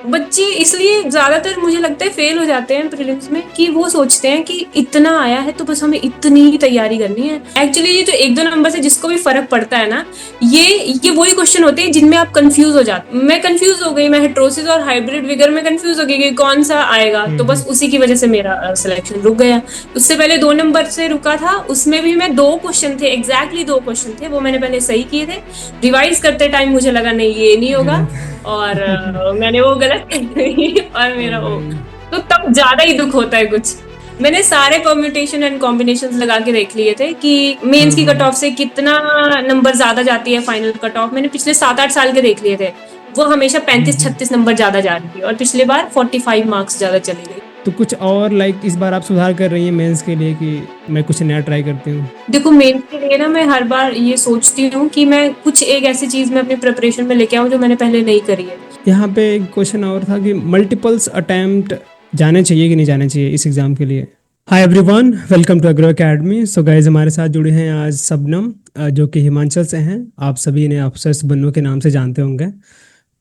बच्चे इसलिए ज्यादातर मुझे लगता है फेल हो जाते हैं प्रीलिम्स में कि वो सोचते हैं कि इतना आया है तो बस हमें इतनी ही तैयारी करनी है। एक्चुअली ये जो एक दो नंबर से जिसको भी फर्क पड़ता है ना, ये ये वही क्वेश्चन होते हैं जिनमें आप कंफ्यूज हो जाते। मैं कंफ्यूज हो गई, मैं हेट्रोसिस और हाइब्रिड विगर में कंफ्यूज हो गई कि कौन सा आएगा, तो बस उसी की वजह से मेरा सिलेक्शन रुक गया। उससे पहले 2 नंबर से रुका था, उसमें भी मैं 2 क्वेश्चन थे, एग्जैक्टली 2 क्वेश्चन थे, वो मैंने पहले सही किए थे। रिवाइज करते टाइम मुझे लगा नहीं ये नहीं होगा, गलत। और मैंने वो गलत कर दी और ओ मेरा वो, भाई। तो तब ज्यादा ही दुख होता है कुछ। मैंने सारे परम्यूटेशन एंड कॉम्बिनेशन लगा के देख लिए थे कि मेंस हाँ की कट हाँ। ऑफ से कितना नंबर ज्यादा जाती है फाइनल कट ऑफ। मैंने पिछले 7-8 साल के देख लिए थे, वो हमेशा 35-36 नंबर ज्यादा जा रही थी, और पिछले बार 45 मार्क्स ज्यादा चली गई। तो कुछ और लाइक इस बार आप सुधार कर रही हैं मेंस के लिए कि मैं कुछ नया ट्राई करती हूँ? देखो मेंस के लिए ना मैं हर बार ये सोचती हूँ कि मैं कुछ एक ऐसी चीज में अपनी प्रिपरेशन में लेके आऊँ जो मैंने पहले नहीं करी है। यहाँ पे एक क्वेश्चन और था कि मल्टीपल्स अटेम्प्ट जाने चाहिए कि नहीं जाने चाहिए इस एग्ज़ाम के लिए। Hi everyone, welcome to Agro Academy. So guys, हमारे साथ जुड़े हैं आज शबनम, जो कि हिमाचल से हैं। आप सभी इन्हें अफसर्स बन्नू के नाम से जानते होंगे।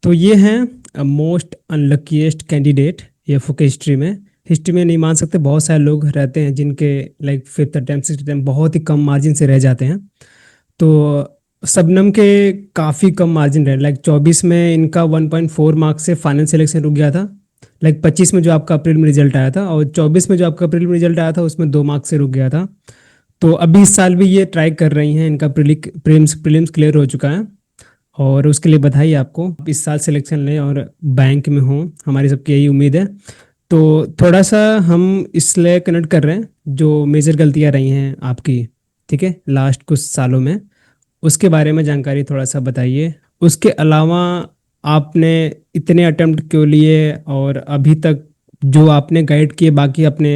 तो ये हैं मोस्ट अनलकीस्ट कैंडिडेट ये फुक हिस्ट्री में। हिस्ट्री में नहीं मान सकते, बहुत सारे लोग रहते हैं जिनके like fifth attempt six attempt बहुत ही कम मार्जिन से रह जाते हैं। तो शबनम के काफ़ी कम मार्जिन रहे, लाइक 24 में इनका 1.4 मार्क्स से फाइनल सिलेक्शन रुक गया था। लाइक 25 में जो आपका अप्रैल में रिजल्ट आया था, और 24 में जो आपका अप्रैल में रिजल्ट आया था उसमें 2 मार्क्स से रुक गया था। तो अभी इस साल भी ये ट्राई कर रही हैं, इनका प्रीलिम्स प्रीलिम्स क्लियर हो चुका है, और उसके लिए बधाई आपको। इस साल सिलेक्शन लें और बैंक में हों, हमारी सबकी यही उम्मीद है। तो थोड़ा सा हम इसलिए कनेक्ट कर रहे हैं जो मेजर गलतियां रही हैं आपकी, ठीक है, लास्ट कुछ सालों में, उसके बारे में जानकारी थोड़ा सा बताइए। उसके अलावा आपने इतने अटेम्प्ट क्यों लिए, और अभी तक जो आपने गाइड किए बाकी अपने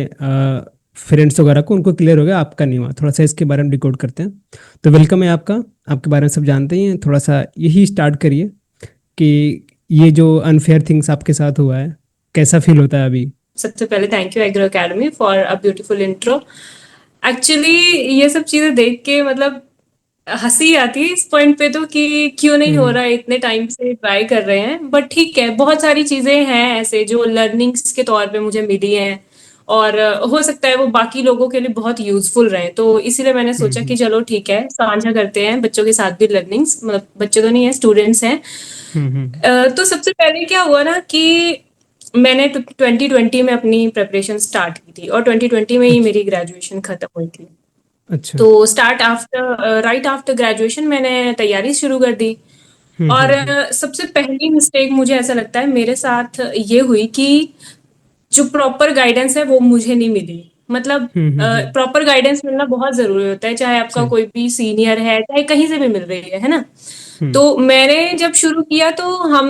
फ्रेंड्स वगैरह को, उनको क्लियर हो गया, आपका नहीं हुआ, थोड़ा सा इसके बारे में डिकोड करते हैं। तो वेलकम है आपका। आपके बारे में सब जानते ही हैं, थोड़ा सा यही स्टार्ट करिए कि ये जो अनफेयर थिंग्स आपके साथ हुआ है, कैसा फील होता है अभी? सबसे पहले thank you agro academy for a beautiful intro. Actually ये सब चीजें देख के मतलब हंसी आती है इस पॉइंट पे तो कि क्यों नहीं हो हम्म। रहा है, इतने टाइम से ट्राई कर रहे हैं, बट ठीक है, बहुत सारी चीजें हैं ऐसे जो लर्निंग्स के तौर पे मुझे मिली हैं, और हो सकता है वो बाकी लोगों के लिए बहुत यूजफुल रहे, तो इसीलिए मैंने सोचा कि हम्म। चलो ठीक है साझा करते हैं बच्चों के साथ भी लर्निंग्स, मतलब बच्चे तो नहीं है, स्टूडेंट्स हैं। हम्म। तो सबसे पहले क्या हुआ ना कि मैंने 2020 में अपनी प्रिपरेशन स्टार्ट की थी, और 2020 में ही अच्छा। मेरी ग्रेजुएशन खत्म हुई थी। अच्छा। तो start after right after graduation मैंने तैयारी शुरू कर दी। और सबसे पहली मिस्टेक मुझे ऐसा लगता है मेरे साथ ये हुई कि जो प्रॉपर गाइडेंस है वो मुझे नहीं मिली। मतलब हम्म। प्रॉपर गाइडेंस मिलना बहुत जरूरी होता है, चाहे आपका सही। कोई भी सीनियर है, चाहे कहीं से भी मिल रही है ना। हम्म। तो मैंने जब शुरू किया तो हम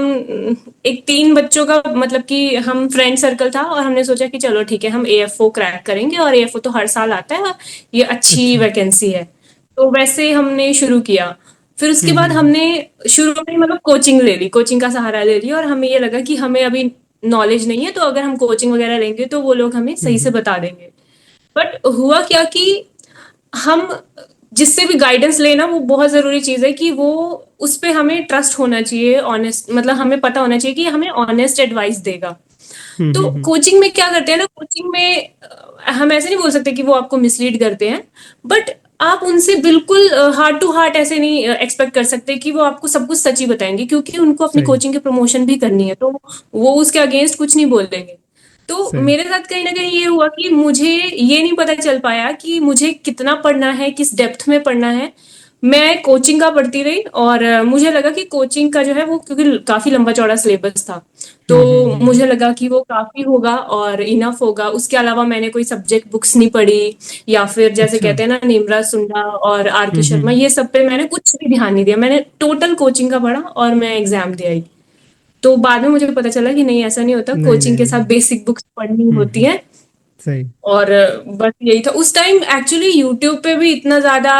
एक 3 बच्चों का मतलब कि हम फ्रेंड सर्कल था, और हमने सोचा कि चलो ठीक है हम एएफओ क्रैक करेंगे, और एएफओ तो हर साल आता है, ये अच्छी अच्छा। वैकेंसी है। तो वैसे हमने शुरू किया। फिर उसके बाद हम्म। हमने शुरू में मतलब कोचिंग ले ली, कोचिंग का सहारा ले लिया, और हमें ये लगा कि हमें अभी नॉलेज नहीं है, तो अगर हम कोचिंग वगैरह लेंगे तो वो लोग हमें सही से हम्म। बता देंगे। बट हुआ क्या कि हम जिससे भी गाइडेंस लेना, वो बहुत जरूरी चीज है कि वो उस पे हमें ट्रस्ट होना चाहिए, ऑनेस्ट, मतलब हमें पता होना चाहिए कि हमें ऑनेस्ट एडवाइस देगा। तो हम्म। कोचिंग में क्या करते हैं ना, कोचिंग में हम ऐसे नहीं बोल सकते कि वो आपको मिसलीड करते हैं, बट आप उनसे बिल्कुल हार्ट टू हार्ट ऐसे नहीं एक्सपेक्ट कर सकते कि वो आपको सब कुछ सच ही बताएंगे, क्योंकि उनको अपनी सही। कोचिंग की प्रमोशन भी करनी है, तो वो उसके अगेंस्ट कुछ नहीं बोलेंगे। तो सही। मेरे साथ कहीं ना कहीं ये हुआ कि मुझे ये नहीं पता चल पाया कि मुझे कितना पढ़ना है, किस डेप्थ में पढ़ना है। मैं कोचिंग का पढ़ती रही, और मुझे लगा कि कोचिंग का जो है वो, क्योंकि काफी लंबा चौड़ा सिलेबस था, तो मुझे लगा कि वो काफी होगा और इनफ होगा। उसके अलावा मैंने कोई सब्जेक्ट बुक्स नहीं पढ़ी, या फिर जैसे अच्छा। कहते हैं ना निम्रा सुंडा और आर के शर्मा, हम्म। ये सब पे मैंने कुछ भी ध्यान नहीं दिया। मैंने टोटल कोचिंग का पढ़ा और मैं एग्जाम दिया ही। तो बाद में मुझे पता चला कि नहीं, ऐसा नहीं होता, नहीं कोचिंग नहीं के नहीं। साथ बेसिक बुक्स पढ़नी होती हम्म। हैं। सही। और बस यही था उस टाइम। एक्चुअली यूट्यूब पे भी इतना ज्यादा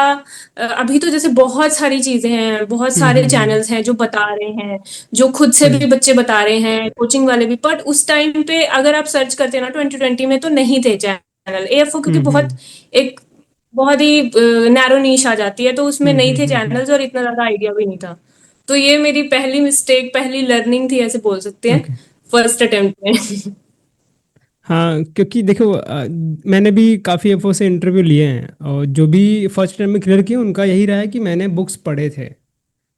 अभी तो जैसे बहुत सारी चीजें हैं, बहुत सारे हम्म। चैनल्स हैं जो बता रहे हैं, जो खुद से सही। भी बच्चे बता रहे हैं, कोचिंग वाले भी। बट उस टाइम पे अगर आप सर्च करते ना 2020 में, तो नहीं थे चैनल एएफओ, क्योंकि बहुत हम्म। एक बहुत ही नैरो नीश आ जाती है, तो उसमें नहीं थे हम्म। चैनल्स और इतना ज्यादा आइडिया भी नहीं था। तो ये मेरी पहली मिस्टेक, पहली लर्निंग थी, ऐसे बोल सकते हैं। ओके। फर्स्ट अटेम्प्ट में। हाँ, क्योंकि देखो मैंने भी काफ़ी एफर्ट से इंटरव्यू लिए हैं और जो भी फर्स्ट टाइम में क्लियर किए उनका यही रहा है कि मैंने बुक्स पढ़े थे।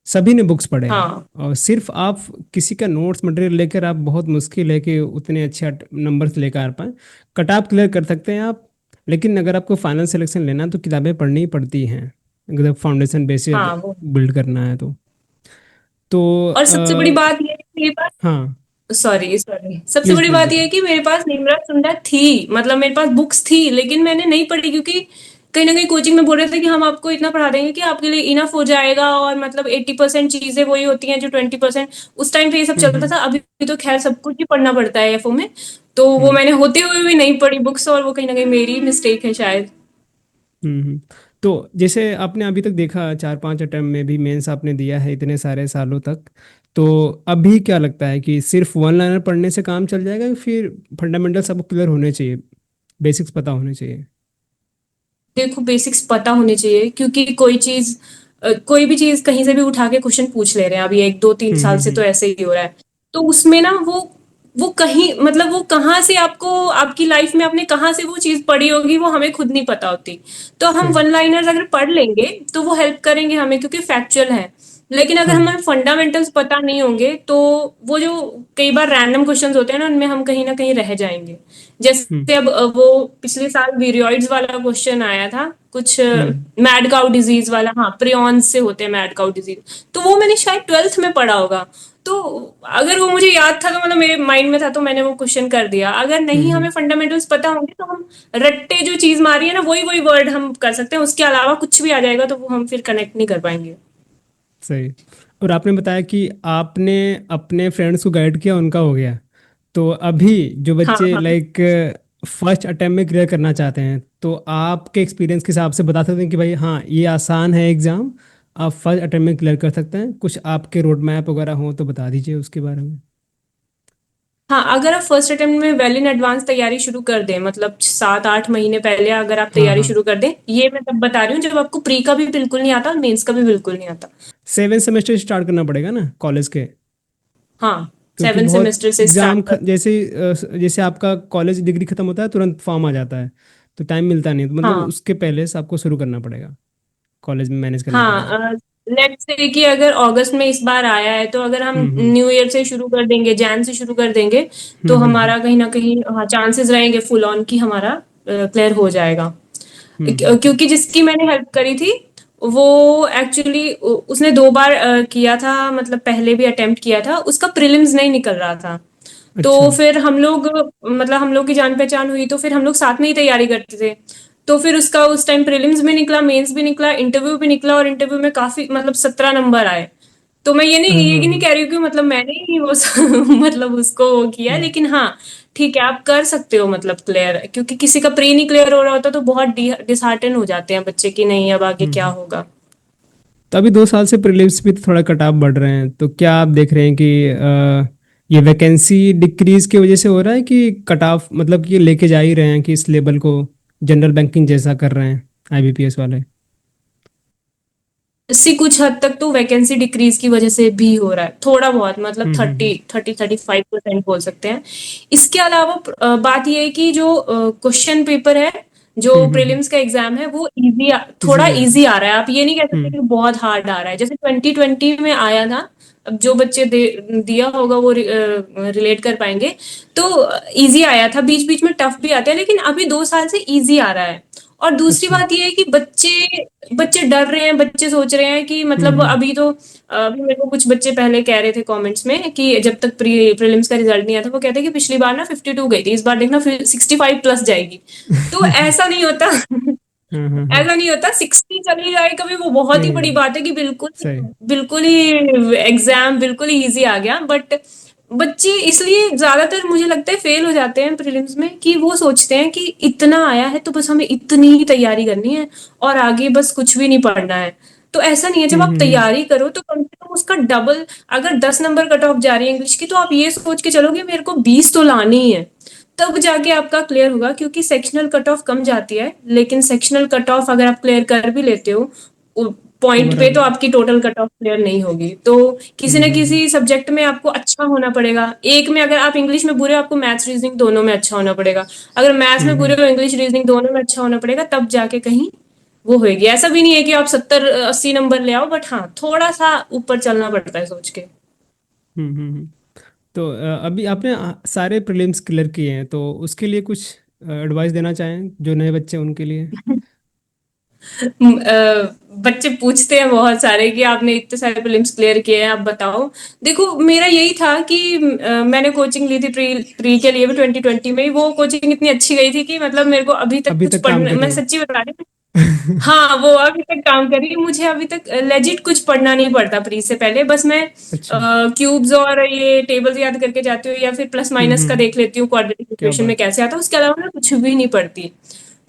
सभी ने बुक्स पढ़े हैं। हाँ और सिर्फ आप किसी का नोट्स मटेरियल लेकर आप बहुत मुश्किल है कि उतने अच्छे नंबर्स लेकर आ पाए। कट ऑफ क्लियर कर सकते हैं आप, लेकिन अगर आपको फाइनल सिलेक्शन लेना है तो किताबें पढ़नी ही पड़ती हैं अगर फाउंडेशन बेसिस हाँ वो। बिल्ड करना है तो और सबसे बड़ी बात ये है कि मेरे पास, हाँ, सॉरी सॉरी, सबसे प्लीज़ बड़ी प्लीज़ बात यह है बताइए। कि मेरे पास निर्मला सुंदर थी, मतलब मेरे पास बुक्स थी, लेकिन मैंने नहीं पढ़ी क्योंकि कहीं ना कहीं कोचिंग में बोल रहे थे कि हम आपको इतना पढ़ा देंगे कि आपके लिए इनफ हो जाएगा, और मतलब 80% चीजें वही होती हैं जो 20%। उस टाइम पे ये सब चलता हम्म। था, अभी तो खैर सब कुछ ही पढ़ना पड़ता है एफओ में। तो वो हम्म। मैंने होते हुए भी नहीं पढ़ी बुक्स, और वो कहीं ना कहीं मेरी मिस्टेक है शायद। हम्म। तो जैसे आपने अभी तक देखा 4-5 अटेम्प्ट में भी मेंस आपने दिया है इतने सारे सालों तक, तो अभी क्या लगता है कि सिर्फ वन लाइनर पढ़ने से काम चल जाएगा या फिर फंडामेंटल सबको क्लियर होने चाहिए, बेसिक्स पता होने चाहिए? देखो बेसिक्स पता होने चाहिए, क्योंकि कोई भी चीज कहीं से भी उठा के क्वेश्चन पूछ ले रहे हैं, अभी 1 2 3 साल से तो हम्म। ऐसे ही हो रहा है। तो उसमें ना वो कहीं मतलब वो कहाँ से आपको, आपकी लाइफ में आपने कहाँ से वो चीज पढ़ी होगी वो हमें खुद नहीं पता होती। तो हम सही। वन लाइनर्स अगर पढ़ लेंगे तो वो हेल्प करेंगे हमें, क्योंकि फैक्चुअल है। लेकिन अगर हाँ। हमें फंडामेंटल्स पता नहीं होंगे तो वो जो कई बार रैंडम क्वेश्चंस होते हैं ना, उनमें हम कहीं ना कहीं रह जाएंगे। हम्म। जैसे अब वो पिछले साल वीरियोइड्स वाला क्वेश्चन आया था कुछ, हम्म। मैड काउ डिजीज वाला, हाँ प्रियॉन्स से होते हैं मैड काउ डिजीज। तो वो मैंने शायद 12th में पढ़ा होगा। तो अगर वो मुझे याद था तो मतलब मेरे माइंड में था तो मैंने वो क्वेश्चन कर दिया। अगर नहीं हम्म। हमें फंडामेंटल्स पता होंगे तो हम रट्टे जो चीज मारी है ना, वही वही वर्ड हम कर सकते हैं, उसके अलावा कुछ भी आ जाएगा तो वो हम फिर कनेक्ट नहीं कर पाएंगे। सही। और आपने बताया कि आपने अपने फ्रेंड्स को गाइड किया, उनका हो गया। तो अभी जो हाँ बच्चे हाँ। लाइक फर्स्ट अटेम्प्ट में क्लियर करना चाहते हैं, तो आपके एक्सपीरियंस के हिसाब से बता सकते हैं कि भाई हाँ ये आसान है एग्ज़ाम, आप फर्स्ट अटेम्प्ट में क्लियर कर सकते हैं? कुछ आपके रोड मैप वगैरह हो तो बता दीजिए उसके बारे में। हाँ, अगर आप फर्स्ट अटेम्प्ट में वेल इन एडवांस तैयारी शुरू कर दें, मतलब 7 8 महीने पहले अगर आप हाँ तैयारी हाँ। शुरू कर दें, ये मैं तब बता रही हूँ जब आपको प्री का भी बिल्कुल नहीं आता और मेंस का भी बिल्कुल नहीं आता। 7 सेमेस्टर स्टार्ट करना पड़ेगा ना कॉलेज के? हाँ, क्योंकि सेवन बहुत सेमेस्टर से स्टार्ट कर। जैसे आपका कॉलेज डिग्री खत्म होता है तुरंत फॉर्म आ जाता है, तो टाइम मिलता नहीं, तो मतलब हाँ उसके पहले से आपको शुरू करना पड़ेगा, कॉलेज में मैनेज करना पड़ेगा। हाँ, लेट्स से कि अगर अगस्त में इस बार आया है तो अगर हम हम्म। न्यू ईयर से शुरू कर देंगे, जैन से शुरू कर देंगे, तो हम्म। हमारा कहीं ना कहीं हाँ चांसेस रहेंगे फुल ऑन की हमारा क्लियर हो जाएगा। हम्म। क्योंकि जिसकी मैंने हेल्प करी थी वो एक्चुअली उसने 2 बार किया था, मतलब पहले भी अटेम्प्ट किया था, उसका प्रीलिम्स नहीं निकल रहा था। अच्छा। तो फिर हम लोग, मतलब हम लोग की जान पहचान हुई तो फिर हम लोग साथ में ही तैयारी करते थे। तो फिर उसका उस टाइम प्रीलिम्स भी निकला, मेंस भी निकला, इंटरव्यू भी निकला, और इंटरव्यू में काफी मतलब 17 नंबर आए। तो मैं ये नहीं हाँ। कह रही हूँ कि मतलब मैंने ही वो मतलब उसको वो किया, हम्म। लेकिन हाँ ठीक है आप कर सकते हो मतलब क्लियर, क्योंकि किसी का प्री नहीं क्लियर हो रहा होता तो बहुत डिसहार्टन हो जाते हैं बच्चे की, नहीं अब आगे क्या हम्म। होगा। तो अभी 2 साल से प्रीलिम्स भी तो थोड़ा कट ऑफ बढ़ रहे हैं, तो क्या आप देख रहे हैं कि ये वैकेंसी डिक्रीज की वजह से हो रहा है कि कट ऑफ मतलब कि लेके जा ही रहे हैं कि इस लेवल को जनरल बैंकिंग जैसा कर रहे हैं आईबीपीएस वाले? इससे कुछ हद तक तो वैकेंसी डिक्रीज की वजह से भी हो रहा है थोड़ा बहुत, मतलब हम्म। 30 30 35% बोल सकते हैं। इसके अलावा बात यह है कि जो क्वेश्चन पेपर है, जो हम्म। प्रीलिम्स का एग्जाम है वो इजी, थोड़ा इजी है। इजी आ रहा है। आप ये नहीं कह सकते हम्म। कि बहुत हार्ड आ रहा है, जैसे 2020 में आया था। अब जो बच्चे दिया होगा वो रिलेट कर पाएंगे। तो इजी आया था, बीच बीच में टफ भी आते हैं, लेकिन अभी 2 साल से इजी आ रहा है। और दूसरी अच्छा। बात ये है कि बच्चे बच्चे डर रहे हैं, बच्चे सोच रहे हैं कि मतलब हम्म। अभी तो अभी मेरे को कुछ बच्चे पहले कह रहे थे कमेंट्स में कि जब तक प्रीलिम्स का रिजल्ट नहीं आया था वो कहते कि पिछली बार ना 52 गई थी, इस बार देखना फिर 65 प्लस जाएगी। तो ऐसा नहीं होता। हाँ हाँ हाँ। ऐसा नहीं होता, 60 चली जाए कभी वो बहुत ही नहीं बड़ी नहीं। बात है कि बिल्कुल सही। बिल्कुल ही एग्जाम बिल्कुल ही इजी आ गया। बट बच्चे इसलिए ज्यादातर मुझे लगता है फेल हो जाते हैं प्रीलिम्स में कि वो सोचते हैं कि इतना आया है तो बस हमें इतनी ही तैयारी करनी है और आगे बस कुछ भी नहीं पढ़ना है। तो ऐसा नहीं है, जब आप हम्म। तैयारी करो तो कम से कम उसका डबल। अगर 10 नंबर कट ऑफ जा रही है इंग्लिश की, तो आप ये सोच के चलोगे मेरे को 20 तो लानी ही है, तब जाके आपका क्लियर होगा। क्योंकि सेक्शनल कट ऑफ कम जाती है, लेकिन सेक्शनल कट ऑफ अगर आप क्लियर कर भी लेते हो पॉइंट पे ओवरऑल। तो आपकी टोटल कट ऑफ क्लियर नहीं होगी। तो किसी न हम्म। किसी सब्जेक्ट में आपको अच्छा होना पड़ेगा। एक में अगर आप इंग्लिश में बुरे हो, आपको मैथ्स रीजनिंग दोनों में अच्छा होना पड़ेगा। अगर मैथ्स में बुरे हम्म। हो, इंग्लिश रीजनिंग दोनों में अच्छा होना पड़ेगा, तब जाके कहीं वो होगी। ऐसा भी नहीं है कि आप 70-80 नंबर ले आओ, बट हाँ थोड़ा सा ऊपर चलना पड़ता है सोच के। हम्म। तो अभी आपने सारे प्रीलिम्स क्लियर किए हैं, तो उसके लिए कुछ एडवाइस देना चाहें जो नए बच्चे हैं उनके लिए? बच्चे पूछते हैं बहुत सारे कि आपने इतने सारे प्रीलिम्स क्लियर किए हैं, आप बताओ। देखो मेरा यही था कि मैंने कोचिंग ली थी प्री प्री के लिए भी 2020 में ही। वो कोचिंग इतनी अच्छी गई थी कि मतलब मेरे को अभी तक अभी कुछ तक काम पढ़ने, कर मैं रही सच्ची बता रही हूँ। है। हाँ वो अभी तक काम कर रही है। मुझे अभी तक लेजिट कुछ पढ़ना नहीं पड़ता प्री से पहले। बस मैं अच्छा। क्यूब्स और ये टेबल्स याद करके जाती हूँ, या फिर प्लस माइनस का हम्म। देख लेती हूँ क्वाड्रेटिक क्या इक्वेशन में बात। कैसे आता है। उसके अलावा मैं कुछ भी नहीं पढ़ती।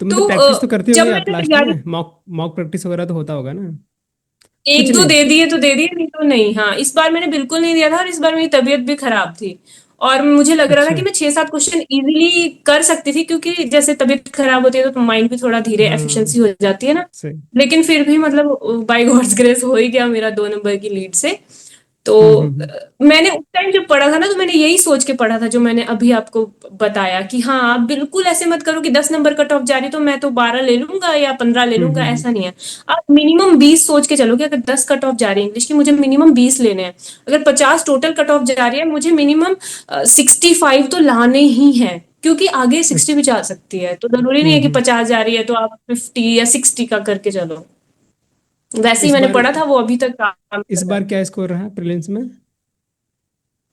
तो तो मतलब प्रैक्टिस तो करते जब होंगे आप मैंने लास्ट तैयारी में, मॉक मॉक प्रैक्टिस वगैरह तो होता होगा ना? कुछ एक दो नहीं। दे दिए तो दे दिए, नहीं तो नहीं। हाँ इस बार मैंने बिल्कुल नहीं दिया था, और इस बार मेरी तबीयत भी खराब थी। और मुझे लग रहा था अच्छा। कि मैं 6-7 क्वेश्चन इजीली कर सकती थी, क्योंकि जैसे तबीयत खराब होती है तो माइंड भी थोड़ा धीरे हाँ। एफिशिएंसी हो जाती है ना। सही। लेकिन फिर भी मतलब बाय गॉड्स ग्रेस हो ही गया मेरा 2 नंबर की लीड से। तो हम्म। मैंने उस टाइम जब पढ़ा था ना, तो मैंने यही सोच के पढ़ा था जो मैंने अभी आपको बताया कि हाँ आप बिल्कुल ऐसे मत करो कि 10 नंबर कट ऑफ जा रही तो मैं तो 12 ले लूंगा या 15 ले लूंगा, हम्म। ऐसा नहीं है। आप मिनिमम 20 सोच के चलो कि अगर 10 कट ऑफ जा रही है इंग्लिश की, मुझे मिनिमम 20 लेने हैं। अगर 50 टोटल कट ऑफ जा रही है, मुझे मिनिमम 65 तो लाने ही है, क्योंकि आगे 60 अच्छा। भी जा सकती है। तो जरूरी नहीं है कि हम्म। 50 जा रही है तो आप 50 या 60 का करके चलो। वैसे ही इस मैंने बार पढ़ा था, वो अभी तक काम कर इस रहा बार है। क्या स्कोर रहा प्रीलिम्स में?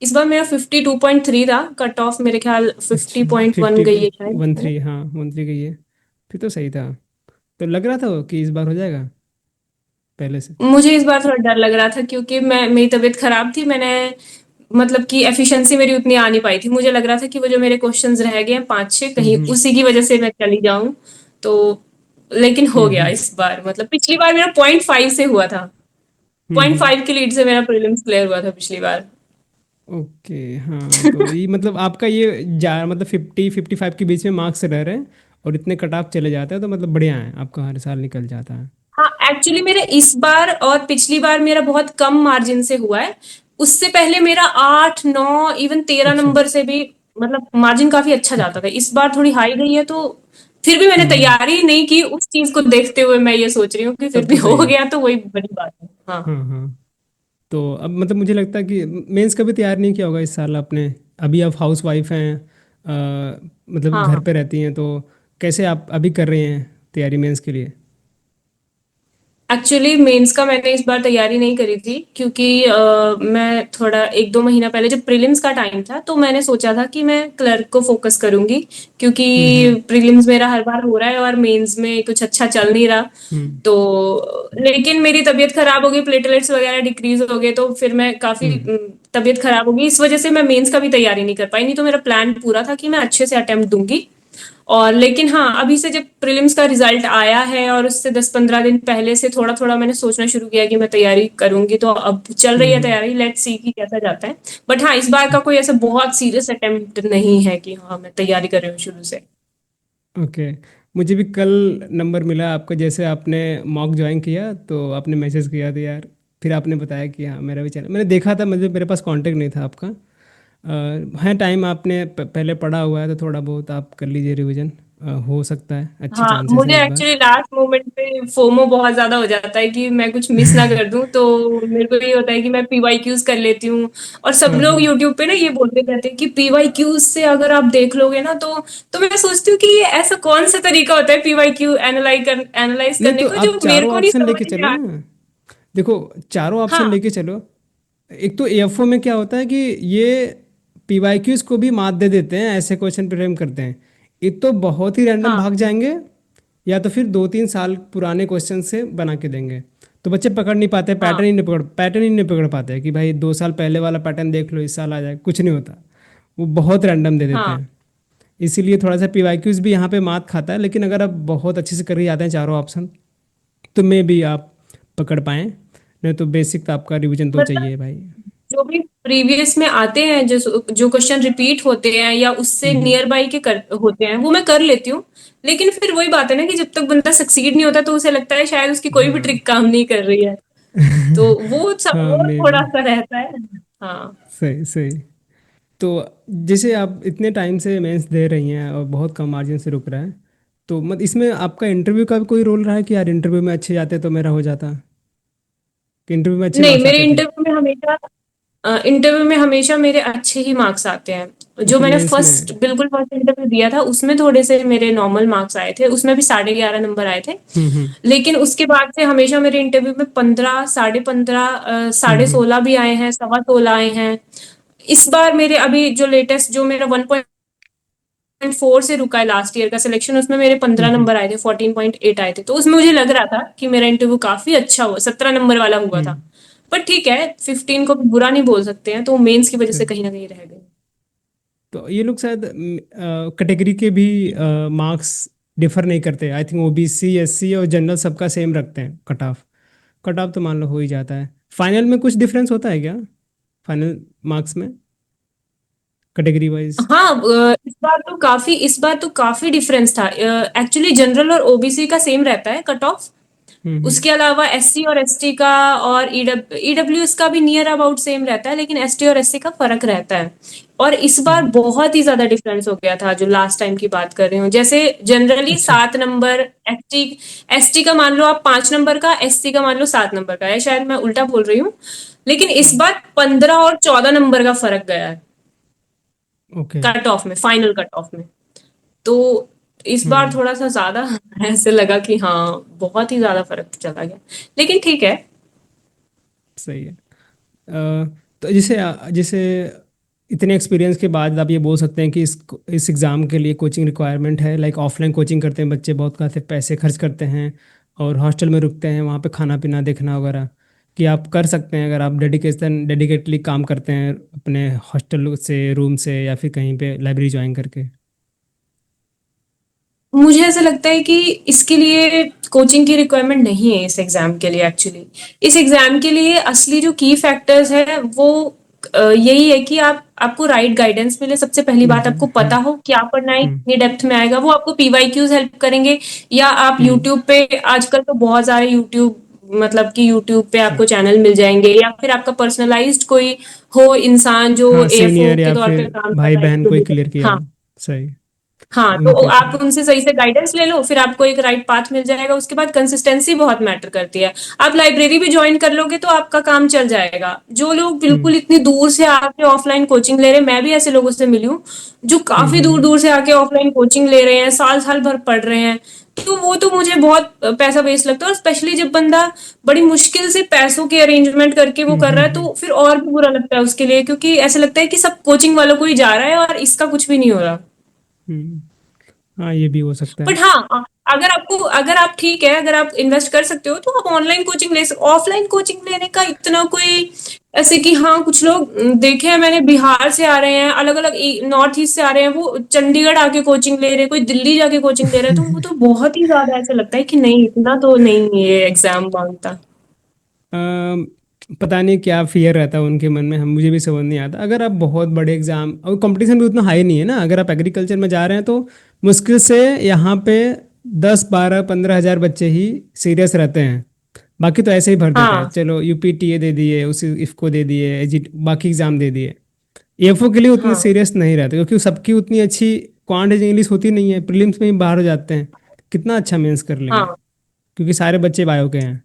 इस बार मेरा 52.3 था कट ऑफ, मेरे ख्याल अच्छा। 50.1 फिफ्टी गई है शायद। 13, हाँ 13 गई है। फिर तो सही था। तो लग रहा था वो कि इस बार हो जाएगा पहले से। मुझे इस बार थोड़ा डर लग रहा था, क्योंकि मैं मेरी तबीयत खराब थी। मैंने मतलब कि एफिशिएंसी मेरी उतनी आ नहीं पाई थी। मुझे लग रहा था कि वो जो मेरे क्वेश्चंस रह गए हैं 5-6, कहीं हम्म। उसी की वजह से मैं चली जाऊं। तो लेकिन हो गया हम्म। इस बार। मतलब पिछली बार मेरा 0.5 से हुआ था। पॉइंट हम्म। फाइव की लीड से मेरा प्रीलिम्स क्लियर हुआ था पिछली बार। ओके। हाँ, तो ये मतलब आपका ये जा मतलब 50-55 के बीच में मार्क्स रह रहे हैं, और इतने कट ऑफ चले जाते हैं, तो मतलब बढ़िया है, आपका हर साल निकल जाता है। हाँ एक्चुअली मेरा इस बार और पिछली बार मेरा बहुत कम मार्जिन से हुआ है। उससे पहले मेरा 8-9 इवन 13 अच्छा। नंबर से भी मतलब मार्जिन काफी अच्छा जाता ओके। था। इस बार थोड़ी हाई गई है, तो फिर भी मैंने हम्म। तैयारी नहीं की। उस चीज को देखते हुए मैं ये सोच रही हूँ कि फिर तब भी तो हो सही है। गया तो वही बड़ी बात है। हाँ हाँ हाँ। तो अब मतलब मुझे लगता है कि मेंस का भी तैयार नहीं किया होगा इस साल आपने। अभी आप हाउस वाइफ हैं, मतलब घर हाँ। पे रहती हैं, तो कैसे आप अभी कर रही हैं तैयारी मेंस के लिए? एक्चुअली मेंस का मैंने इस बार तैयारी नहीं करी थी, क्योंकि मैं थोड़ा 1-2 महीना पहले जब प्रीलिम्स का टाइम था, तो मैंने सोचा था कि मैं क्लर्क को फोकस करूंगी, क्योंकि हम्म। प्रीलिम्स मेरा हर बार हो रहा है और मेंस में कुछ अच्छा चल नहीं रहा। हम्म। तो लेकिन मेरी तबीयत खराब हो गई, प्लेटलेट्स वगैरह डिक्रीज हो गए, तो फिर मैं काफी हम्म। तबीयत खराब हो गई। इस वजह से मैं मेंस का भी तैयारी नहीं कर पाई। नहीं तो मेरा प्लान पूरा था कि मैं अच्छे से अटेम्प्ट दूंगी। और लेकिन हाँ अभी से जब प्रीलिम्स का रिजल्ट आया है, और उससे 10-15 दिन पहले से थोड़ा थोड़ा मैंने सोचना शुरू किया कि मैं तैयारी करूंगी। तो अब चल रही है हम्म। तैयारी, लेट्स सी कि कैसा जाता है। बट हाँ इस बार का कोई ऐसा बहुत सीरियस अटेम्प्ट नहीं है कि हाँ मैं तैयारी कर रही हूँ शुरू से। ओके। मुझे भी कल नंबर मिला आपका, जैसे आपने मॉक ज्वाइन किया तो आपने मैसेज किया था यार। फिर आपने बताया कि हाँ मेरा भी चैनल मैंने देखा था, मुझे मेरे पास कांटेक्ट नहीं था आपका। है टाइम, आपने पहले पढ़ा हुआ है, तो थोड़ा बहुत आप कर लीजिए रिवीजन। हो सकता है, अच्छे हाँ चांसेस मुझे हैं इस बार। एक्चुअली लास्ट मोमेंट पे फोमो बहुत ज्यादा हो जाता है कि मैं कुछ मिस ना कर दूं। तो मेरे को ये होता है कि मैं पीवाईक्यूज कर लेती हूँ। और सब हाँ लोग हाँ। यूट्यूब पे ना ये बोलते रहते हैं कि पीवाईक्यूज से अगर आप देख लोगे ना, तो मैं सोचती हूँ कि ये ऐसा कौन सा तरीका होता है पीवाईक्यू एनालाइज नहीं करने तो को, जो आप मेरे चारों को नहीं ऑप्शन समझ लेके में चलो आ। ना। देखो, चारों ऑप्शन हाँ लेके चलो। एक तो एएफओ में क्या होता है कि ये पीवाईक्यूज को भी मात दे देते हैं, ऐसे क्वेश्चन फ्रेम करते हैं। एक तो बहुत ही रैंडम हाँ भाग जाएंगे, या तो फिर 2-3 साल पुराने क्वेश्चन से बना के देंगे। तो बच्चे पकड़ नहीं पाते, हाँ पैटर्न ही नहीं पकड़ पाते कि भाई 2 साल पहले वाला पैटर्न देख लो, इस साल आ जाए, कुछ नहीं होता। वो बहुत रैंडम दे देते हाँ। हैं। इसीलिए थोड़ा सा पीवाईक्यूज भी यहाँ पे मात खाता है। लेकिन अगर आप बहुत अच्छे से कर ही जाते हैं चारों ऑप्शन, तो मे भी आप पकड़ पाएँ। नहीं तो बेसिक तो आपका रिवीजन तो मतलब चाहिए भाई। जो भी प्रीवियस में आते हैं, जो जो क्वेश्चन रिपीट होते हैं या उससे हम्म, नियर बाई के होते हैं, वो मैं कर लेती हूँ। लेकिन फिर वही बात है ना कि जब तक बंदा सक्सीड नहीं होता तो उसे लगता है शायद उसकी कोई भी हाँ। ट्रिक काम नहीं कर रही है। तो वो हाँ, वो मे थोड़ा भी। सा रहता है। हाँ। सही सही। तो जैसे आप इतने टाइम से मेंस दे रही हैं और बहुत कम मार्जिन से रुक रहा है, तो मत इसमें आपका इंटरव्यू का भी कोई रोल रहा है कि यार इंटरव्यू में अच्छे जाते तो मेरा हो जाता, कि इंटरव्यू में अच्छे नहीं, मार्क्स मेरे आते थे? इंटरव्यू में हमेशा मेरे अच्छे ही मार्क्स आते हैं। जो अच्छा, मैंने मेंस में। बिल्कुल फर्स्ट इंटरव्यू दिया था उसमें थोड़े से मेरे नॉर्मल मार्क्स आए थे, उसमें भी 11.5 नंबर आए थे। हम्म। लेकिन उसके बाद से हमेशा मेरे इंटरव्यू में 15, 15.5, साढ़े हम्म। 16 भी आए हैं, 16.25 आए हैं। इस बार मेरे अभी जो लेटेस्ट, जो मेरा 1.4 से रुका है लास्ट ईयर का सिलेक्शन, उसमें मेरे 15 नंबर आए थे, 14.8 आए थे। तो उसमें मुझे लग रहा था कि मेरा इंटरव्यू काफी अच्छा हुआ, 17 नंबर वाला हुआ था। हम्म। पर ठीक है, 15 को भी बुरा नहीं बोल सकते हैं, तो मेंस की वजह से सही। कहीं ना कहीं रह गए। तो ये लोग शायद कैटेगरी के भी मार्क्स डिफर नहीं करते। आई थिंक ओबीसी, एससी और जनरल सबका सेम रखते हैं कट ऑफ। कट ऑफ तो मान लो हो ही जाता है। फाइनल में कुछ डिफरेंस होता है क्या, फाइनल मार्क्स में, कैटेगरी वाइज? हाँ, इस बार तो काफी डिफरेंस था। एक्चुअली जनरल और ओबीसी का सेम रहता है कट ऑफ। हम्म। उसके अलावा एससी और एसटी का और ईडब्ल्यूएस का भी नियर अबाउट सेम रहता है, लेकिन एसटी और एससी का फर्क रहता है। और इस बार हम्म। बहुत ही ज्यादा डिफरेंस हो गया था, जो लास्ट टाइम की बात कर रही हूँ। जैसे जनरली अच्छा। 7 नंबर, एसटी एसटी का मान लो आप 5 नंबर का, एससी का मान लो 7 नंबर का है, शायद मैं उल्टा बोल रही हूँ। लेकिन इस हाँ। बार 15 और 14 नंबर का फर्क गया है ओके। कट ऑफ में, फाइनल कट ऑफ में। तो इस बार हम्म। थोड़ा सा ज्यादा ऐसे लगा कि हाँ, बहुत ही ज्यादा फर्क चला गया। लेकिन ठीक है। सही है। तो जैसे इतने एक्सपीरियंस के बाद आप ये बोल सकते हैं कि इस एग्ज़ाम के लिए कोचिंग रिक्वायरमेंट है, लाइक ऑफलाइन कोचिंग करते हैं बच्चे, बहुत खासे पैसे खर्च करते हैं और हॉस्टल में रुकते हैं, वहाँ पे खाना पीना देखना वगैरह, कि आप कर सकते हैं अगर आप डेडिकेटली काम करते हैं अपने हॉस्टल से, रूम से, या फिर कहीं पे लाइब्रेरी ज्वाइन करके? मुझे ऐसा लगता है कि इसके लिए कोचिंग की रिक्वायरमेंट नहीं है इस एग्जाम के लिए। एक्चुअली इस एग्जाम के लिए असली जो की फैक्टर्स है वो यही है कि आपको राइट गाइडेंस मिले। सबसे पहली बात, आपको हम्म। पता हो क्या पढ़ना है, हम्म। कितनी डेप्थ में आएगा। वो आपको पीवाईक्यूज हेल्प करेंगे, या आप हम्म। यूट्यूब पे, आजकल तो बहुत सारे यूट्यूब, मतलब कि यूट्यूब पे सही। आपको चैनल मिल जाएंगे, या फिर आपका पर्सनलाइज्ड कोई हो इंसान जो हाँ, एएफओ सीनियर के या तौर पे फिर काम कर भाई रहा है, बहन जो कोई भी क्लियर किया हाँ। हो। सही। हाँ, तो उनके आप थ्रू। उनसे सही से गाइडेंस ले लो, फिर आपको एक राइट पाथ मिल जाएगा। उसके बाद कंसिस्टेंसी बहुत मैटर करती है। आप लाइब्रेरी भी ज्वाइन कर लोगे तो आपका काम चल जाएगा। जो लोग हम्म। बिल्कुल इतनी दूर से आके ऑफलाइन कोचिंग ले रहे हैं, मैं भी ऐसे लोगों से मिली हूँ जो काफी दूर हम्म। दूर से आके ऑफलाइन कोचिंग ले रहे हैं, साल साल भर पढ़ रहे हैं। तो वो तो मुझे बहुत पैसा वेस्ट लगता है। और स्पेशली जब बंदा बड़ी मुश्किल से पैसों के अरेंजमेंट करके वो कर रहा है, हम्म। तो फिर और भी बुरा लगता है उसके लिए, क्योंकि ऐसा लगता है कि सब कोचिंग वालों को ही जा रहा है और इसका कुछ भी नहीं हो रहा। हम्म। हाँ, ये भी हो सकता है। बट हाँ, अगर आप ठीक है, अगर आप इन्वेस्ट कर सकते हो तो आप ऑनलाइन कोचिंग ले सकते। ऑफलाइन कोचिंग लेने का इतना कोई ऐसे कि हाँ, कुछ लोग देखे हैं मैंने, बिहार से आ रहे हैं, अलग अलग नॉर्थ ईस्ट से आ रहे हैं, वो चंडीगढ़ आके कोचिंग ले रहे हैं, कोई दिल्ली जाके कोचिंग ले रहा है। तो वो तो बहुत ही ज्यादा ऐसा लगता है कि नहीं, इतना तो नहीं ये एग्जाम मांगता। अम, पता नहीं क्या फियर रहता है उनके मन में, हम मुझे भी समझ नहीं आता। अगर आप बहुत बड़े एग्जाम, और कंपटीशन भी उतना हाई नहीं है ना, अगर आप एग्रीकल्चर में जा रहे हैं तो मुश्किल से यहाँ पे 10, 12, 15 हज़ार बच्चे ही सीरियस रहते हैं। बाकी तो ऐसे ही भर देते हैं, हाँ। चलो यूपीटीए दे दिए, उसी इफको दे दिए, बाकी एग्जाम दे दिए। एफओ के लिए उतने हाँ। सीरियस नहीं रहते क्योंकि सबकी उतनी अच्छी क्वांट इंग्लिश होती नहीं है, प्रीलिम्स में ही बाहर हो जाते हैं। कितना अच्छा मेंस कर लेंगे, हाँ, क्योंकि सारे बच्चे बायो के हैं।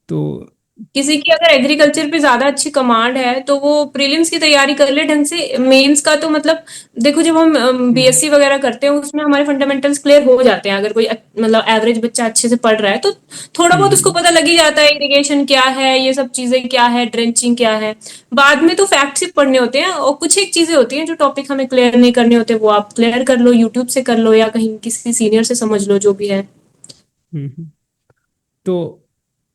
तो किसी की अगर एग्रीकल्चर पे ज्यादा अच्छी कमांड है तो वो प्रीलिम्स की तैयारी कर ले ढंग से। मेंस का तो मतलब देखो, जब हम हम्म। बीएससी वगैरह करते हैं उसमें हमारे फंडामेंटल्स क्लियर हो जाते हैं। अगर कोई मतलब एवरेज बच्चा अच्छे से पढ़ रहा है तो थोड़ा बहुत उसको हम्म। पता लग ही जाता है, इरिगेशन क्या है, ये सब चीजें क्या है, ड्रेंचिंग क्या है। बाद में तो फैक्ट्स ही पढ़ने होते हैं, और कुछ एक चीजें होती हैं जो टॉपिक हमें क्लियर नहीं करने होते, वो आप क्लियर कर लो, यूट्यूब से कर लो, या कहीं किसी सीनियर से समझ लो, जो भी है। हम्म। तो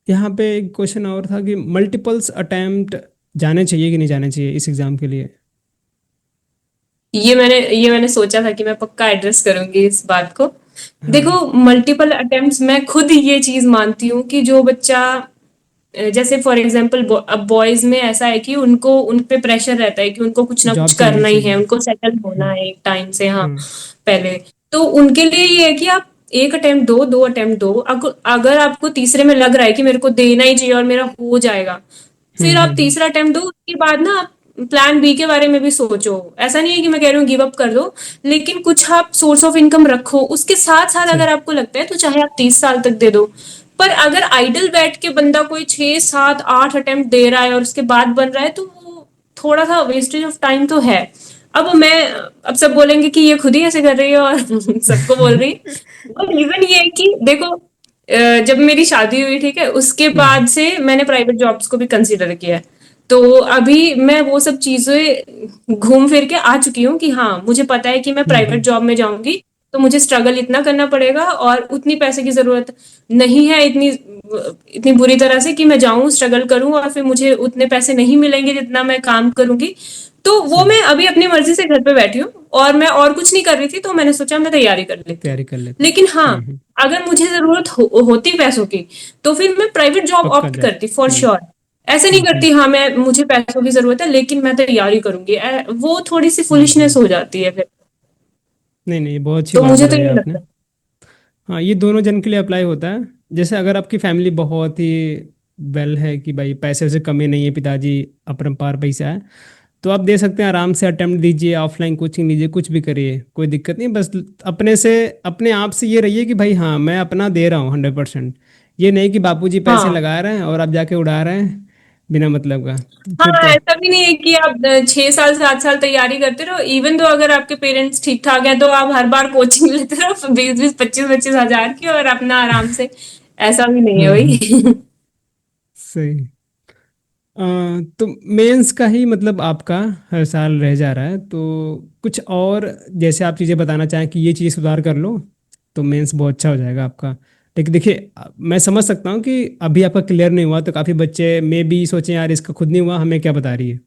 यहाँ पे एक क्वेश्चन और था कि मल्टीपल्स अटेम्प्ट जाने चाहिए कि नहीं जाने चाहिए इस एग्जाम के लिए? ये मैंने सोचा था कि मैं पक्का एड्रेस करूंगी इस बात को। हाँ। देखो, मल्टीपल अटेम्प्ट्स, मैं खुद ये चीज मानती हूँ कि जो बच्चा जैसे फॉर एग्जांपल अब बॉयज में ऐसा है कि उनको उन पे प्रेशर रहता है कि उनको कुछ ना कुछ जॉब चाहिए करना ही है, चाहिए। उनको सेटल होना हम्म। है एक टाइम से, हाँ हम्म। पहले। तो उनके लिए ये है कि आप एक अटेम्प्ट दो, दो अटेम्प्ट दो, अगर आपको तीसरे में लग रहा है कि मेरे को देना ही चाहिए और मेरा हो जाएगा, फिर आप हम्म। तीसरा अटेम्प्ट दो। उसके बाद ना आप प्लान बी के बारे में भी सोचो। ऐसा नहीं है कि मैं कह रही हूँ गिव अप कर दो, लेकिन कुछ आप सोर्स ऑफ इनकम रखो उसके साथ साथ। सही। अगर आपको लगता है तो चाहे आप 30 साल तक दे दो। पर अगर आइडल बैठ के बंदा कोई 6 7 8 अटेम्प्ट दे रहा है और उसके बाद बन रहा है, तो वो थोड़ा सा वेस्टेज ऑफ टाइम तो है। अब सब बोलेंगे कि ये खुद ही ऐसे कर रही है और सबको बोल रही है। और रीजन ये है कि देखो, जब मेरी शादी हुई, ठीक है, उसके हम्म। बाद से मैंने प्राइवेट जॉब्स को भी कंसीडर किया है। तो अभी मैं वो सब चीजें घूम फिर के आ चुकी हूँ कि हाँ, मुझे पता है कि मैं प्राइवेट हम्म। जॉब में जाऊंगी तो मुझे स्ट्रगल इतना करना पड़ेगा और उतनी पैसे की जरूरत नहीं है, इतनी इतनी बुरी तरह से कि मैं जाऊं स्ट्रगल करूं और फिर मुझे उतने पैसे नहीं मिलेंगे जितना मैं काम करूंगी। तो वो सही। मैं अभी अपनी मर्जी से घर पे बैठी हूँ और मैं और कुछ नहीं कर रही थी, तो मैंने सोचा मैं तैयारी कर लेती हूँ। तैयारी कर लेते हैं। लेकिन हाँ, हम्म। अगर मुझे जरूरत होती पैसों की, तो फिर मैं प्राइवेट जॉब पक्का ऑप्ट जॉब। करती फॉर हम्म। श्योर। ऐसे नहीं हम्म। करती हाँ मैं मुझे पैसों की जरूरत है लेकिन मैं तैयारी करूंगी, वो थोड़ी सी हम्म। फुलिशनेस हो जाती है फिर। नहीं नहीं, बहुत अच्छी तो बात मुझे तो बताई ये आपने। लगता है। हाँ, ये दोनों जन के लिए अप्लाई होता है। जैसे अगर आपकी फैमिली बहुत ही वेल है कि भाई पैसे से कमी नहीं है, पिताजी अपरंपार पैसा है, तो आप दे सकते हैं, आराम से अटेम्प्ट दीजिए, ऑफलाइन कोचिंग लीजिए, कुछ भी करिए, कोई दिक्कत नहीं। बस अपने से, अपने आप से ये रहिए कि भाई हाँ मैं अपना दे रहा हूँ 100%। ये नहीं कि बापूजी पैसे हाँ लगा रहे हैं और आप जाके उड़ा रहे हैं बिना मतलब का। फिर हाँ, तो ऐसा भी नहीं है कि आप 6 साल 7 साल तैयारी करते रहो। इवन तो अगर आपके पेरेंट्स ठीक ठाक हैं तो आप हर बार कोचिंग लेते रहो 20 20 25 25 हजार की और अपना आराम से। ऐसा भी नहीं है हाँ हाँ, भाई। सही। अ, तो मेंस का ही मतलब आपका हर साल रह जा रहा है, तो कुछ और जैसे आप चीज़ें बताना चाहें कि ये चीज़ सुधार कर लो, तो मेंस बहुत अच्छा हो जाएगा आपका। लेकिन देखिए, मैं समझ सकता हूँ कि अभी आपका क्लियर नहीं हुआ, तो काफ़ी बच्चे मे भी सोचें यार इसका खुद नहीं हुआ, हमें क्या बता रही है।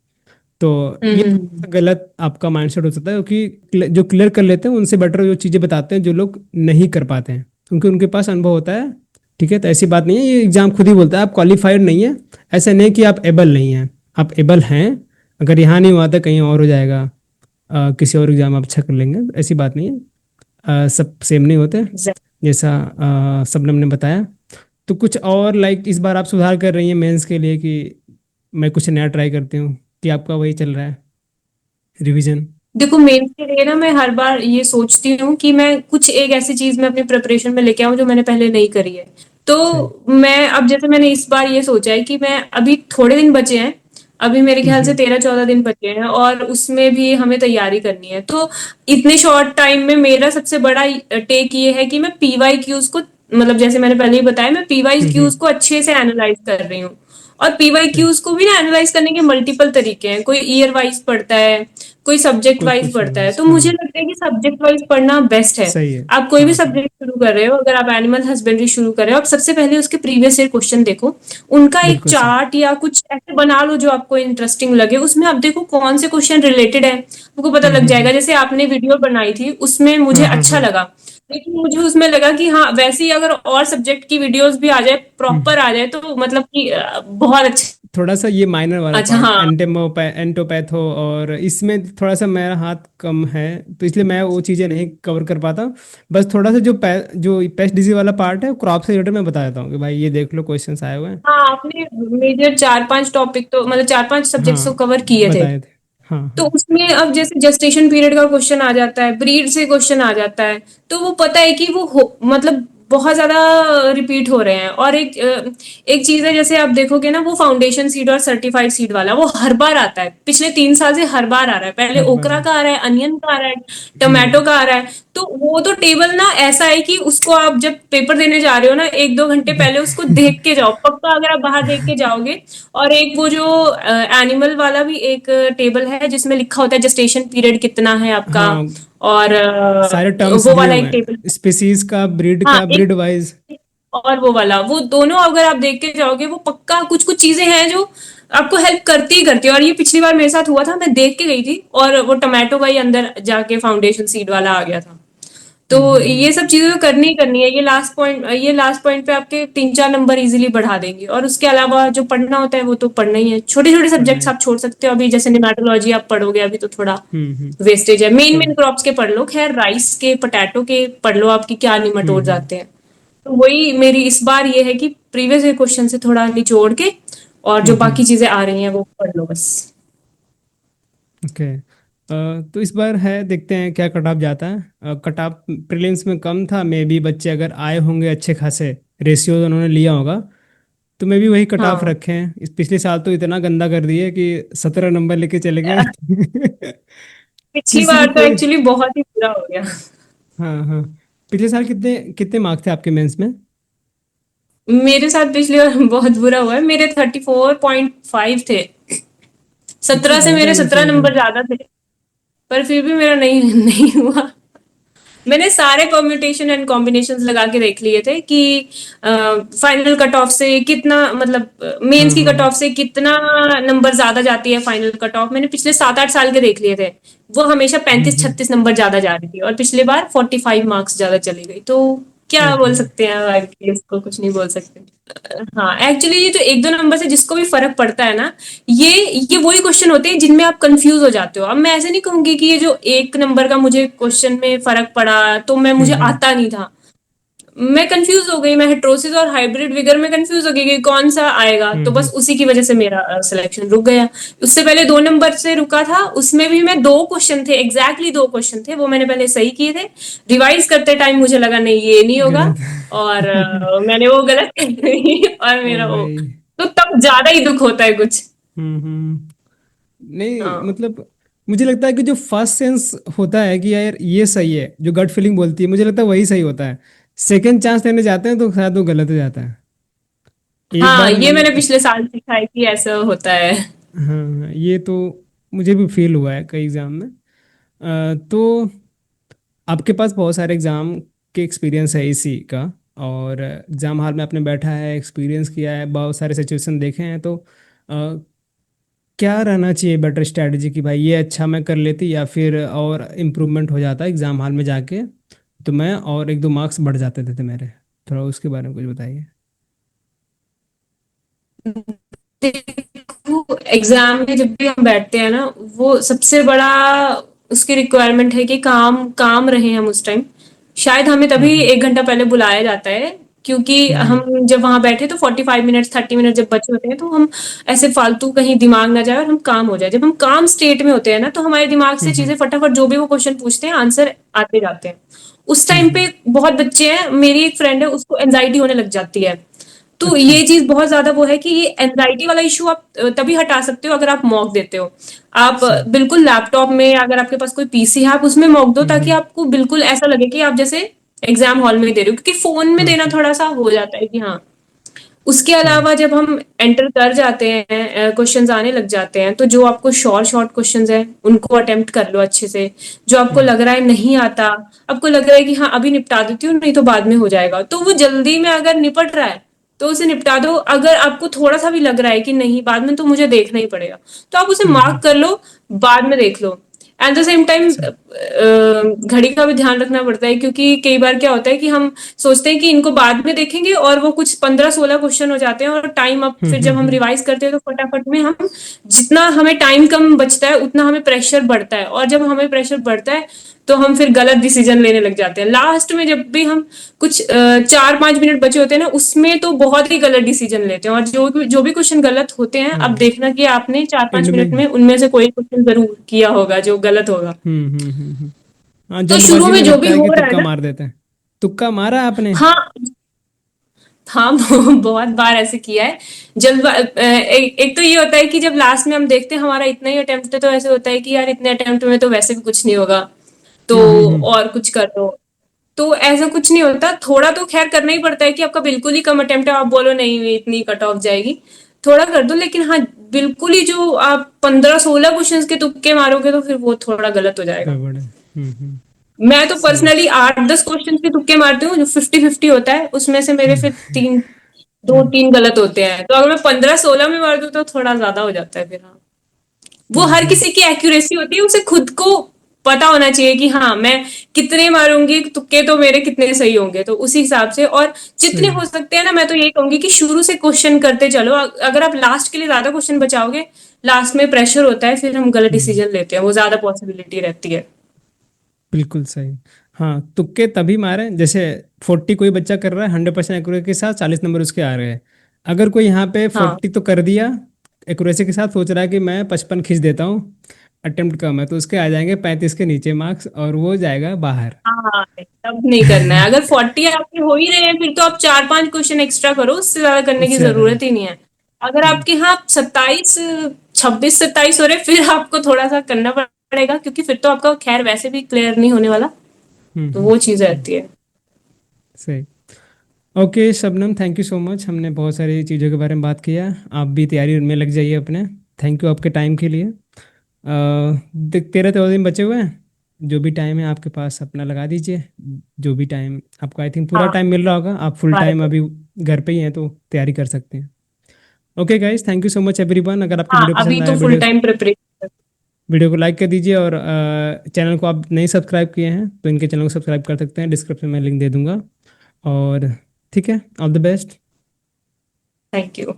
तो ये हम्म। गलत आपका माइंडसेट हो सकता है, क्योंकि जो क्लियर कर लेते हैं उनसे बेटर जो चीज़ें बताते हैं जो लोग नहीं कर पाते हैं, क्योंकि उनके पास अनुभव होता है। ठीक है, तो ऐसी बात नहीं है, ये एग्जाम खुद ही बोलता है आप क्वालिफाइड नहीं है। ऐसा नहीं कि आप एबल नहीं हैं, आप एबल हैं। अगर यहाँ नहीं हुआ तो कहीं और हो जाएगा, किसी और एग्जाम आप अच्छा कर लेंगे, ऐसी बात नहीं है। सब सेम नहीं होते, जैसा शबनम ने बताया। तो कुछ और लाइक इस बार आप सुधार कर रही हैं मेंस के लिए, कि मैं कुछ नया ट्राई करती हूँ, कि आपका वही चल रहा है रिवीजन? देखो, मेंस के लिए ना मैं हर बार ये सोचती हूँ कि मैं कुछ एक ऐसी चीज में अपनी प्रिपरेशन में लेके आऊँ जो मैंने पहले नहीं करी है। तो सही। मैं अब जैसे मैंने इस बार ये सोचा है कि मैं अभी थोड़े दिन बचे हैं, अभी मेरे ख्याल से हम्म। 13 14 दिन बचे हैं और उसमें भी हमें तैयारी करनी है। तो इतने शॉर्ट टाइम में मेरा सबसे बड़ा टेक ये है कि मैं पीवाई क्यूज को, मतलब जैसे मैंने पहले ही बताया, मैं पीवाई क्यूज हम्म। को अच्छे से एनालाइज कर रही हूँ। और पीवाई सही। क्यूज को भी ना एनालाइज करने के मल्टीपल तरीके हैं। कोई ईयर वाइज पढ़ता है, कोई सब्जेक्ट कोई वाइज क्वेश्चन पढ़ता है। वाइज, तो हाँ। मुझे लगता है कि सब्जेक्ट वाइज पढ़ना बेस्ट है। सही है। आप कोई भी हाँ हाँ। सब्जेक्ट शुरू कर रहे हो, अगर आप एनिमल हस्बेंड्री शुरू कर रहे हो, आप सबसे पहले उसके प्रीवियस ईयर क्वेश्चन देखो। उनका एक बिल्कुल सही। चार्ट या कुछ ऐसे बना लो जो आपको इंटरेस्टिंग लगे, उसमें आप देखो कौन से क्वेश्चन रिलेटेड है, आपको पता लग हम्म। जाएगा। जैसे आपने वीडियो बनाई थी उसमें मुझे हाँ हाँ अच्छा हाँ। लगा, लेकिन मुझे उसमें लगा कि हाँ वैसे ही अगर और सब्जेक्ट की वीडियोस भी आ जाए, हम्म। प्रॉपर आ जाए, तो मतलब कि बहुत अच्छा। थोड़ा सा ये माइनर वाला अच्छा पार्ट हाँ। एंटोपैथो, और इसमें थोड़ा सा मेरा हाथ कम है, तो इसलिए मैं वो चीज़ें नहीं कवर कर पाता। बस थोड़ा सा जो पेस्ट डिजीज वाला पार्ट है, क्रॉप से रिलेटेड मैं बता देता हूँ कि भाई ये देख लो क्वेश्चंस आए हुए हैं। हाँ, आपने मेजर 4 5 टॉपिक तो, मतलब 4 5 सब्जेक्ट्स तो हाँ, कवर किए थे। बताए थे। हाँ तो हाँ। उसमें अब जैसे जस्टेशन पीरियड का क्वेश्चन आ जाता है, ब्रीड से क्वेश्चन आ जाता है, तो वो पता है कि मतलब बहुत ज्यादा रिपीट हो रहे हैं। और एक चीज है, जैसे आप देखोगे ना, वो फाउंडेशन सीड और सर्टिफाइड सीड वाला वो हर बार आता है, पिछले 3 साल से हर बार आ रहा है। पहले हर बार ओकरा है। का आ रहा है, अनियन का आ रहा है, हम्म। टोमेटो का आ रहा है। तो वो तो टेबल ना ऐसा है कि उसको आप जब पेपर देने जा रहे हो ना, 1 2 घंटे देख पहले उसको देख के जाओ पक्का, अगर आप बाहर देख के जाओगे। और एक वो जो एनिमल वाला भी एक टेबल है जिसमें लिखा होता है जेस्टेशन पीरियड कितना है आपका। हाँ, और सारे टर्म्स वो दिए वाला हुए एक टेबल। हैं, स्पीसीज का, ब्रीड हाँ का, एक, ब्रीड वाइज। और वो वाला, वो दोनों अगर आप देख के जाओगे, वो पक्का कुछ कुछ चीजें हैं जो आपको हेल्प करती ही करती है। और ये पिछली बार मेरे साथ हुआ था, मैं देख के गई थी और वो टोमेटो का ही अंदर जाके फाउंडेशन सीड वाला आ गया था। तो ये सब चीजें तो करनी ही करनी है। ये लास्ट पॉइंट पे आपके 3-4 नंबर इजीली बढ़ा देंगे। और उसके अलावा जो पढ़ना होता है वो तो पढ़ना ही है। छोटे छोटे पढ़ना सब्जेक्ट्स है। आप छोड़ सकते हो, अभी जैसे निमेटोलॉजी आप पढ़ोगे अभी तो थोड़ा हम्म। वेस्टेज है। मेन थोड़ा। मेन क्रॉप्स के पढ़ लो, खैर राइस के पोटैटो के पढ़ लो, आपकी क्या निमेटोड हम्म। जाते हैं। तो वही मेरी इस बार ये है कि प्रीवियस ईयर क्वेश्चन से थोड़ा निचोड़ के और जो हम्म। बाकी चीजें आ रही हैं वो पढ़ लो बस। ओके। तो इस बार है, देखते हैं क्या कट ऑफ जाता है। कट ऑफ प्रीलिम्स में कम था, मे बी बच्चे अगर आए होंगे अच्छे खासे, रेशियो उन्होंने लिया होगा, तो मे बी वही कट ऑफ हाँ। रखे हैं। इस पिछले साल तो इतना गंदा कर दिए कि 17 नंबर लेके चले गए। पिछली किसी बार भी तो कोई। एक्चुअली बहुत ही बुरा हो गया। हाँ हाँ। पिछले साल कितने कितने मार्क्स थे आपके मेंस में? मेरे साथ पिछली बार बहुत बुरा हुआ है, मेरे 34.5 थे। अच्छा, 17 से ज़्यादा मेरे आना 17 चाहिए था। नंबर ज्यादा थे। पर फिर भी मेरा नहीं नहीं हुआ। मैंने सारे परम्यूटेशन एंड कॉम्बिनेशंस लगा के देख लिए थे कि फाइनल कट ऑफ से कितना, मतलब मेंस हाँ की हाँ कट ऑफ से कितना नंबर ज्यादा जाती है फाइनल कट ऑफ। मैंने पिछले 7-8 साल के देख लिए थे। वो हमेशा पैंतीस हम्म। छत्तीस नंबर ज्यादा जा रही थी, और पिछले बार 45 मार्क्स ज्यादा चली गई। तो क्या ओहो। बोल सकते हैं, आगे इसको कुछ नहीं बोल सकते। हाँ, एक्चुअली ये जो 1-2 नंबर से जिसको भी फर्क पड़ता है ना, ये ये वही क्वेश्चन होते हैं जिनमें आप कंफ्यूज हो जाते हो। अब मैं ऐसे नहीं कहूंगी कि ये जो 1 नंबर का मुझे क्वेश्चन में फर्क पड़ा तो मैं मुझे हम्म। आता नहीं था। मैं कंफ्यूज हो गई, मैं हेट्रोसिस और हाइब्रिड विगर में कंफ्यूज हो गई कि कौन सा आएगा, तो बस हम्म। उसी की वजह से मेरा सिलेक्शन रुक गया। उससे पहले 2 नंबर से रुका था, उसमें भी मैं 2 क्वेश्चन थे, एग्जैक्टली 2 क्वेश्चन थे, वो मैंने पहले सही किए थे। रिवाइज करते टाइम मुझे लगा नहीं ये नहीं होगा, गलत। और मैंने वो गलत कर दी और ओ मेरा वो, भाई। तो तब ज्यादा ही दुख होता है कुछ। हम्म। नहीं हाँ। मतलब, मुझे लगता है कि जो फर्स्ट सेंस होता है कि यार ये सही है, जो गट फीलिंग बोलती है, मुझे लगता है वही सही होता है। सेकंड चांस लेने जाते हैं तो शायद वो गलत हो जाता है। एक हाँ, बार ये मन। मैंने पिछले साल सीखा है कि ऐसा होता है। हाँ, ये तो मुझे भी फील हुआ है कई एग्जाम में। तो आपके पास बहुत सारे एग्जाम के एक्सपीरियंस है इसी का, और एग्जाम हॉल में आपने बैठा है, एक्सपीरियंस किया है, बहुत सारे सिचुएशन देखे हैं, तो क्या रहना चाहिए बेटर स्ट्रैटेजी कि भाई ये अच्छा मैं कर लेती, या फिर और इम्प्रूवमेंट हो जाता एग्जाम हॉल में जाके, तो मैं और 1-2 मार्क्स बढ़ जाते थे मेरे। थोड़ा उसके बारे में कुछ बताइए। देखो, एग्जाम में जब भी हम बैठते हैं ना, वो सबसे बड़ा उसकी रिक्वायरमेंट है कि काम काम रहे हम उस टाइम। शायद हमें तभी हम्म 1 घंटा पहले बुलाया जाता है, क्योंकि हम्म हम जब वहां बैठे तो 45 मिनट 30 मिनट जब बचे होते हैं, तो हम ऐसे फालतू कहीं दिमाग ना जाए और हम काम हो जाए। जब हम काम स्टेट में होते हैं ना, तो हमारे दिमाग से हम्म चीजें फटाफट, जो भी वो क्वेश्चन पूछते हैं आंसर आते जाते हैं। उस हम्म टाइम हम्म, पे बहुत बच्चे हैं, मेरी एक फ्रेंड है उसको एनजाइटी होने लग जाती है। तो अच्छा। ये चीज बहुत ज्यादा वो है कि ये एंजाइटी वाला इशू आप तभी हटा सकते हो अगर आप मॉक देते हो। आप अच्छा। बिल्कुल लैपटॉप में, अगर आपके पास कोई पीसी है, आप उसमें मॉक दो, ताकि हम्म आपको बिल्कुल ऐसा लगे कि आप जैसे एग्जाम हॉल में दे रहे हो। क्योंकि फोन में देना हम्म। थोड़ा सा हो जाता है कि हाँ। उसके हम्म अलावा जब हम एंटर कर जाते हैं, क्वेश्चंस आने लग जाते हैं, तो जो आपको शॉर्ट शॉर्ट क्वेश्चंस हैं उनको अटेम्प्ट कर लो अच्छे से। जो आपको हम्म लग रहा है नहीं आता, आपको लग रहा है कि हाँ अभी निपटा देती हूँ, नहीं तो बाद में हो जाएगा, तो वो जल्दी में अगर निपट रहा है तो उसे निपटा दो। अगर आपको थोड़ा सा भी लग रहा है कि नहीं बाद में तो मुझे देखना ही पड़ेगा, तो आप उसे मार्क हम्म। कर लो, बाद में देख लो। एट द सेम टाइम अच्छा। घड़ी का भी ध्यान रखना पड़ता है, क्योंकि कई बार क्या होता है कि हम सोचते हैं कि इनको बाद में देखेंगे, और वो कुछ 15-16 क्वेश्चन हो जाते हैं, और टाइम अप, फिर जब हम हम्म। रिवाइज करते हैं तो फटाफट में हम, जितना हमें टाइम कम बचता है उतना हमें प्रेशर बढ़ता है, और जब हमें प्रेशर बढ़ता है तो हम फिर गलत डिसीजन लेने लग जाते हैं लास्ट में। जब भी हम कुछ 4-5 मिनट बचे होते हैं ना, उसमें तो बहुत ही गलत डिसीजन लेते हैं, और जो भी क्वेश्चन गलत होते हैं, अब हाँ, देखना कि आपने चार एंड पांच में। मिनट में उनमें से कोई क्वेश्चन जरूर किया होगा जो गलत होगा। हाँ, तो शुरू जल्दबाजी में में जो लगता भी है हो कि रहा है तुक्का ना, मार देते हैं। तुक्का मारा आपने? हाँ हाँ, बहुत बार ऐसे किया है। एक तो ये होता है कि जब लास्ट में हम देखते हैं हमारा इतना ही अटेम्प्ट है, तो ऐसे होता है कि यार इतने अटेम्प्ट में तो वैसे भी कुछ नहीं होगा, तो हम्म। और कुछ कर दो। तो ऐसा कुछ नहीं होता, थोड़ा तो खैर करना ही पड़ता है कि आपका बिल्कुल ही कम अटेम्प्ट है, आप बोलो नहीं इतनी कट ऑफ जाएगी, थोड़ा कर दो। लेकिन हाँ, बिल्कुल ही जो आप 15-16 क्वेश्चंस के तुक्के मारोगे तो फिर वो थोड़ा गलत हो जाएगा। गड़बड़ है। मैं तो सही। पर्सनली 8-10 क्वेश्चन के तुक्के मारती हूँ, जो 50-50 होता है, उसमें से मेरे फिर तीन, दो हम्म तीन गलत होते हैं। तो अगर मैं 15-16 में मार दूं तो थोड़ा ज्यादा हो जाता है फिर। हाँ, वो हर हम्म। किसी की एक्यूरेसी होती है, उसे खुद को पता होना चाहिए कि हाँ मैं कितने मारूंगी, तुक्के तो मेरे कितने सही होंगे, तो उसी हिसाब से। और जितने सही। हो सकते हैं ना, मैं तो यही कहूंगी कि शुरू से क्वेश्चन करते चलो। अगर आप लास्ट के लिए ज्यादा क्वेश्चन बचाओगे, लास्ट में प्रेशर होता है, फिर हम गलत हम्म। डिसीजन लेते हैं, वो ज्यादा पॉसिबिलिटी रहती है। बिल्कुल सही। हाँ, तुक्के तभी मारे जैसे 40 कोई बच्चा कर रहा है 100% एक्यूरेसी के साथ, 40 नंबर उसके आ रहे हैं। अगर कोई यहाँ पे हाँ 40 तो कर दिया एक्यूरेसी के साथ, सोच रहा है कि मैं 55 खींच देता हूँ, अटेम्प्ट कम है, तो उसके आ जाएंगे 35 के नीचे मार्क्स और वो जाएगा बाहर। हाँ, तब नहीं करना है। अगर 40 आपके हो ही रहे हैं, फिर तो आप 4-5 क्वेश्चन एक्स्ट्रा करो, उससे ज्यादा करने की उससे ज़्यादा नहीं। जरूरत ही नहीं है। अगर हम्म। आपके यहाँ 26 27 हो रहे, फिर आपको थोड़ा सा करना पड़ेगा, क्योंकि फिर तो आपका खैर वैसे भी क्लियर नहीं होने वाला। तो हम्म। वो चीज रहती है। सही। Okay Shabnam, thank you so much, हमने बहुत सारी चीज़ों के बारे में बात किया। आप भी तैयारी में लग जाइए अपने। थैंक यू आपके टाइम के लिए। 13 14 दिन बचे हुए हैं, जो भी टाइम है आपके पास अपना लगा दीजिए। जो भी टाइम आपको, आई थिंक पूरा हाँ, टाइम मिल रहा होगा, आप फुल बारह टाइम को। अभी घर पे ही हैं तो तैयारी कर सकते हैं। Okay guys, thank you so much everyone. अगर आपको हाँ, वीडियो अभी पसंद आया, तो full video time preparation. Video को लाइक कर दीजिए, और चैनल को आप नहीं सब्सक्राइब किए हैं तो इनके चैनल को सब्सक्राइब कर सकते हैं, डिस्क्रिप्शन में लिंक दे दूंगा। और ठीक है, all the best. Thank you.